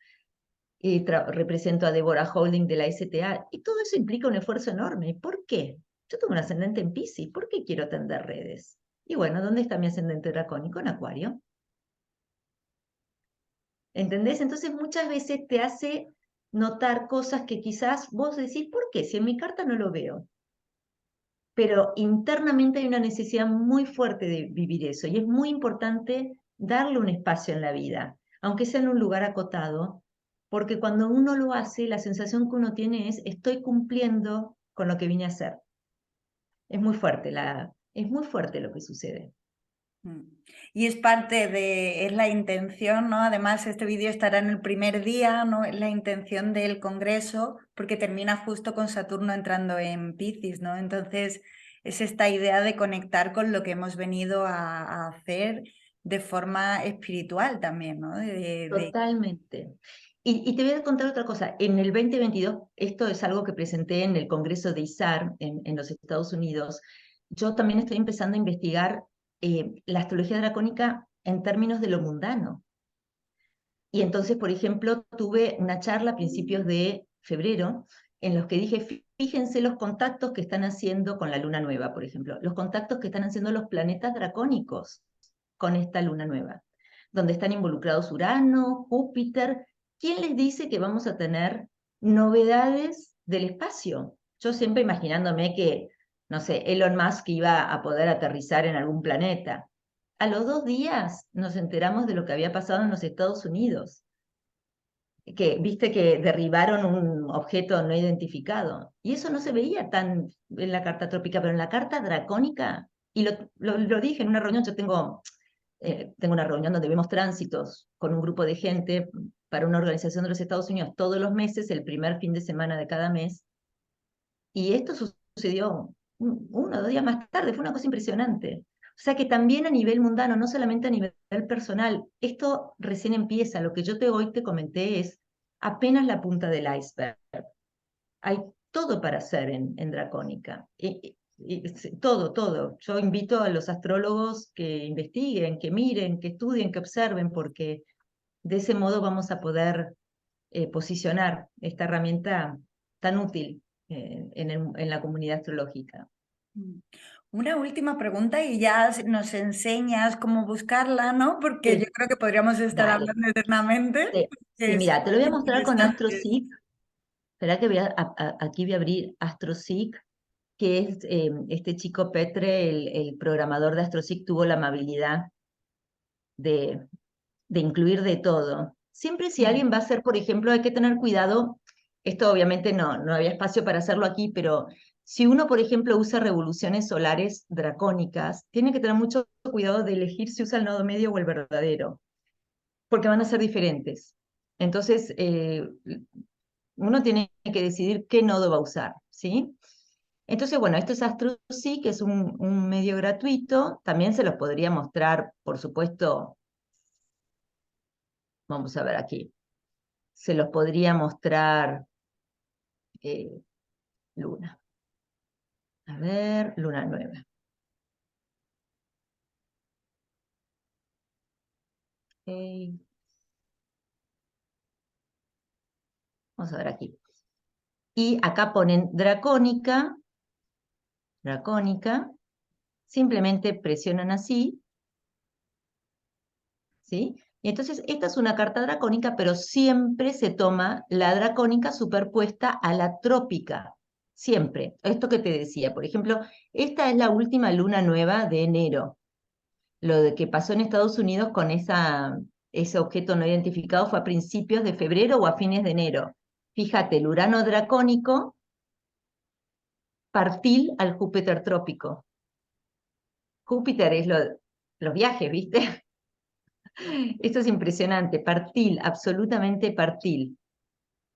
y represento a Deborah Holding de la STA, y todo eso implica un esfuerzo enorme. ¿Por qué? Yo tengo un ascendente en Piscis, ¿por qué quiero tender redes? Y bueno, ¿dónde está mi ascendente dracónico? En Acuario. ¿Entendés? Entonces muchas veces te hace notar cosas que quizás vos decís, ¿por qué? Si en mi carta no lo veo. Pero internamente hay una necesidad muy fuerte de vivir eso, y es muy importante darle un espacio en la vida, aunque sea en un lugar acotado, porque cuando uno lo hace, la sensación que uno tiene es, estoy cumpliendo con lo que vine a hacer. Es muy fuerte, es muy fuerte lo que sucede. Mm. Y es parte de, es la intención, ¿no? Además, este vídeo estará en el primer día, ¿no? Es la intención del congreso, porque termina justo con Saturno entrando en Piscis, ¿no? Entonces, es esta idea de conectar con lo que hemos venido a hacer de forma espiritual también, ¿no? Totalmente. Y te voy a contar otra cosa. En el 2022, esto es algo que presenté en el Congreso de ISAR en los Estados Unidos. Yo también estoy empezando a investigar la astrología dracónica en términos de lo mundano. Y entonces, por ejemplo, tuve una charla a principios de febrero en los que dije, fíjense los contactos que están haciendo con la luna nueva, por ejemplo, los contactos que están haciendo los planetas dracónicos con esta luna nueva, donde están involucrados Urano, Júpiter. ¿Quién les dice que vamos a tener novedades del espacio? Yo siempre imaginándome que, no sé, Elon Musk iba a poder aterrizar en algún planeta. A los 2 días nos enteramos de lo que había pasado en los Estados Unidos, que viste que derribaron un objeto no identificado. Y eso no se veía tan en la carta trópica, pero en la carta dracónica, y lo dije en una reunión, yo tengo una reunión donde vemos tránsitos con un grupo de gente para una organización de los Estados Unidos todos los meses, el primer fin de semana de cada mes, y esto sucedió 1 o 2 días más tarde, fue una cosa impresionante. O sea que también a nivel mundano, no solamente a nivel personal, esto recién empieza. Lo que yo hoy te comenté es apenas la punta del iceberg. Hay todo para hacer en Dracónica. Todo, todo. Yo invito a los astrólogos que investiguen, que miren, que estudien, que observen, porque de ese modo vamos a poder posicionar esta herramienta tan útil en la comunidad astrológica. Mm. Una última pregunta y ya nos enseñas cómo buscarla, ¿no? Porque yo Sí, creo que podríamos estar dale. hablando eternamente. Sí, sí, Es mira, te lo voy a mostrar con interesante. AstroSeek. Espera que aquí voy a abrir AstroSeek, que es este chico Petre, el programador de AstroSeek, tuvo la amabilidad de, de incluir de todo. Siempre si Mm. alguien va a hacer, por ejemplo, hay que tener cuidado, esto obviamente no había espacio para hacerlo aquí, pero si uno, por ejemplo, usa revoluciones solares dracónicas, tiene que tener mucho cuidado de elegir si usa el nodo medio o el verdadero, porque van a ser diferentes. Entonces, uno tiene que decidir qué nodo va a usar, ¿sí? Entonces, bueno, esto es AstroSeek, que es un medio gratuito. También se los podría mostrar, por supuesto, vamos a ver aquí, se los podría mostrar eh, Luna. A ver, Luna nueva. Ok, vamos a ver aquí. Y acá ponen dracónica, dracónica, simplemente presionan así, ¿sí? Y entonces esta es una carta dracónica, pero siempre se toma la dracónica superpuesta a la trópica. Siempre. Esto que te decía, por ejemplo, esta es la última luna nueva de enero. Lo de que pasó en Estados Unidos con ese objeto no identificado fue a principios de febrero o a fines de enero. Fíjate, el Urano dracónico partil al Júpiter trópico. Júpiter es los viajes, ¿viste? Esto es impresionante, partil, absolutamente partil.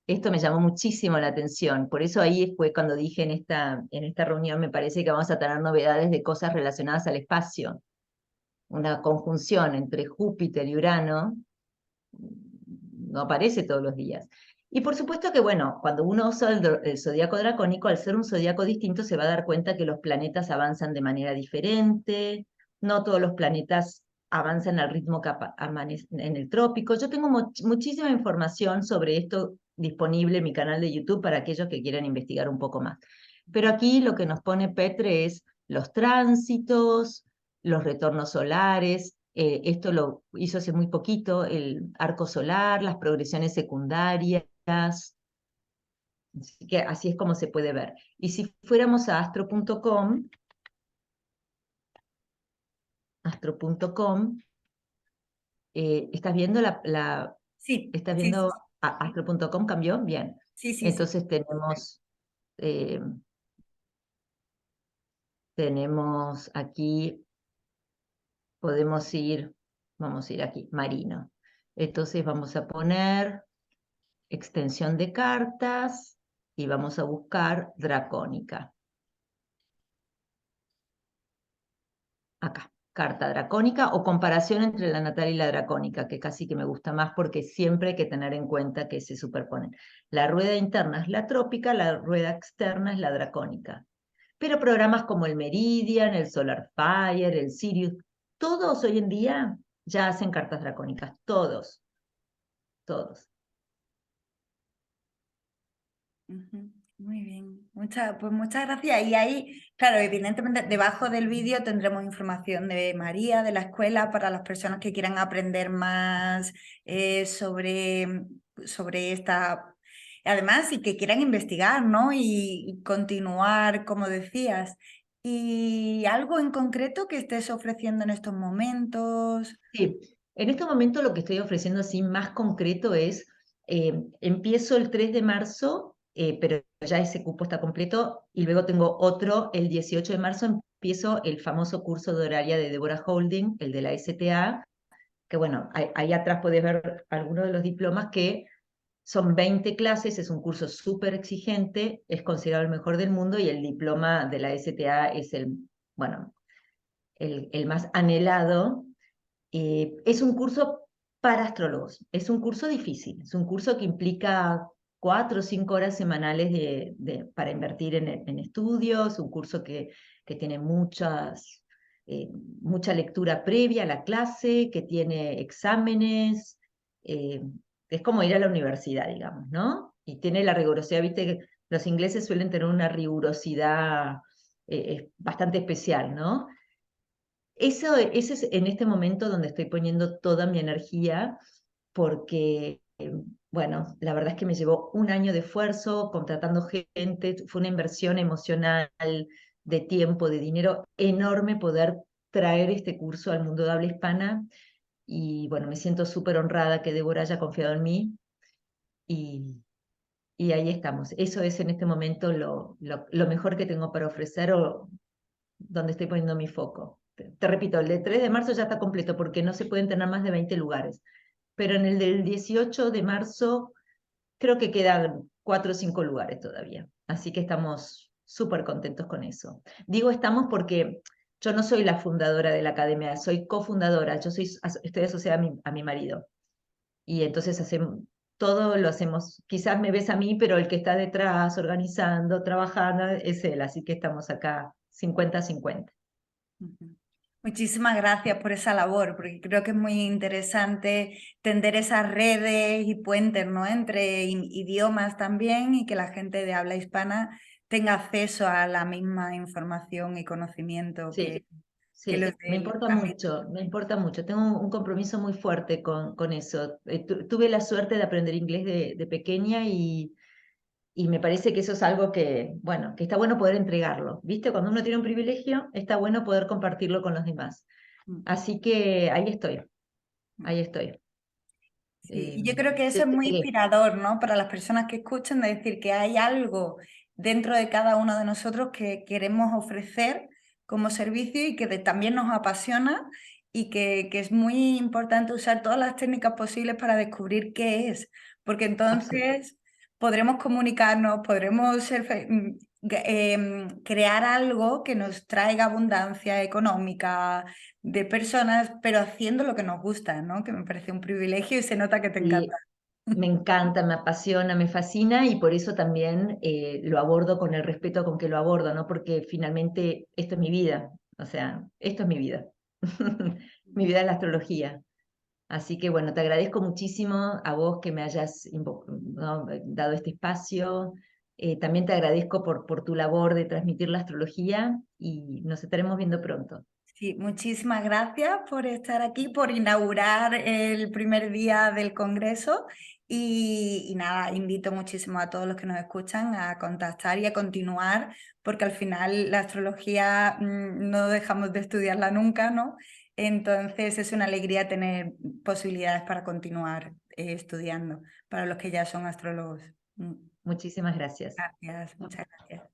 Esto me llamó muchísimo la atención, por eso ahí fue cuando dije en esta reunión, me parece que vamos a tener novedades de cosas relacionadas al espacio. Una conjunción entre Júpiter y Urano no aparece todos los días. Y por supuesto que, bueno, cuando uno usa el zodíaco dracónico, al ser un zodíaco distinto, se va a dar cuenta que los planetas avanzan de manera diferente, no todos los planetas avanzan al ritmo que en el trópico. Yo tengo muchísima información sobre esto disponible en mi canal de YouTube para aquellos que quieran investigar un poco más. Pero aquí lo que nos pone Petre es los tránsitos, los retornos solares, esto lo hizo hace muy poquito, el arco solar, las progresiones secundarias, así que así es como se puede ver. Y si fuéramos a astro.com, ¿estás viendo Sí, estás sí, viendo? sí. astro.com cambió, bien. Sí, sí, sí. Entonces eh, tenemos aquí, vamos a ir aquí, marino. Entonces vamos a poner extensión de cartas y vamos a buscar dracónica. Acá, carta dracónica o comparación entre la natal y la dracónica, que casi que me gusta más porque siempre hay que tener en cuenta que se superponen. La rueda interna es la trópica, la rueda externa es la dracónica. Pero programas como el Meridian, el Solar Fire, el Sirius, todos hoy en día ya hacen cartas dracónicas, todos, todos. Ujú. Muy bien, pues muchas gracias. Y ahí, claro, evidentemente debajo del vídeo tendremos información de María, de la escuela, para las personas que quieran aprender más sobre esta, además, y que quieran investigar, ¿no? Y continuar, como decías. ¿Y algo en concreto que estés ofreciendo en estos momentos? Sí, en este momento lo que estoy ofreciendo así más concreto es, empiezo el 3 de marzo, pero ya ese cupo está completo, y luego tengo otro, el 18 de marzo empiezo el famoso curso de horaria de Deborah Holding, el de la STA, que bueno, ahí atrás podés ver algunos de los diplomas que son 20 clases, es un curso súper exigente, es considerado el mejor del mundo y el diploma de la STA es bueno, el más anhelado. Es un curso para astrólogos, es un curso difícil, es un curso que implica 4 o 5 horas semanales para invertir en estudios, un curso que tiene mucha lectura previa a la clase, que tiene exámenes, eh, es como ir a la universidad, digamos, ¿no? Y tiene la rigurosidad, viste, que los ingleses suelen tener una rigurosidad bastante especial, ¿no? Ese es en este momento donde estoy poniendo toda mi energía, porque, bueno, la verdad es que me llevó un año de esfuerzo, contratando gente, fue una inversión emocional, de tiempo, de dinero enorme poder traer este curso al mundo de habla hispana. Y bueno, me siento súper honrada que Débora haya confiado en mí y, y ahí estamos. Eso es en este momento lo mejor que tengo para ofrecer o donde estoy poniendo mi foco. Te repito, el de 3 de marzo ya está completo porque no se pueden tener más de 20 lugares. Pero en el del 18 de marzo creo que quedan 4 o 5 lugares todavía. Así que estamos súper contentos con eso. Digo estamos porque yo no soy la fundadora de la academia, soy cofundadora, estoy asociada a mi marido. Y entonces todo lo hacemos, quizás me ves a mí, pero el que está detrás, organizando, trabajando, es él. Así que estamos acá 50-50. Ujú. Muchísimas gracias por esa labor, porque creo que es muy interesante tender esas redes y puentes, ¿no? Entre idiomas también y que la gente de habla hispana tenga acceso a la misma información y conocimiento Sí, que los sí, me de importa también. mucho, me importa mucho. Tengo un compromiso muy fuerte con eso. Tuve la suerte de aprender inglés de pequeña y me parece que eso es algo que, bueno, que está bueno poder entregarlo. ¿Viste? Cuando uno tiene un privilegio, está bueno poder compartirlo con los demás. Mm. Así que ahí estoy, Mm. ahí estoy. Sí, Eh, y yo creo que eso es muy Llegué. inspirador, ¿no? Para las personas que escuchan, de decir que hay algo dentro de cada uno de nosotros que queremos ofrecer como servicio y que también nos apasiona y que es muy importante usar todas las técnicas posibles para descubrir qué es, porque entonces podremos comunicarnos, podremos crear algo que nos traiga abundancia económica de personas, pero haciendo lo que nos gusta, ¿no? Que me parece un privilegio y se nota que te encanta. Y me encanta, me apasiona, me fascina y por eso también lo abordo con el respeto con que lo abordo, ¿no? Porque finalmente esto es mi vida, o sea, esto es mi vida. Mi vida es la astrología. Así que bueno, te agradezco muchísimo a vos que me hayas ¿no? dado este espacio. También te agradezco por tu labor de transmitir la astrología y nos estaremos viendo pronto. Sí, muchísimas gracias por estar aquí, por inaugurar el primer día del Congreso y nada, invito muchísimo a todos los que nos escuchan a contactar y a continuar, porque al final la astrología no dejamos de estudiarla nunca, ¿no? Entonces es una alegría tener posibilidades para continuar estudiando para los que ya son astrólogos. Muchísimas gracias. Gracias, muchas gracias.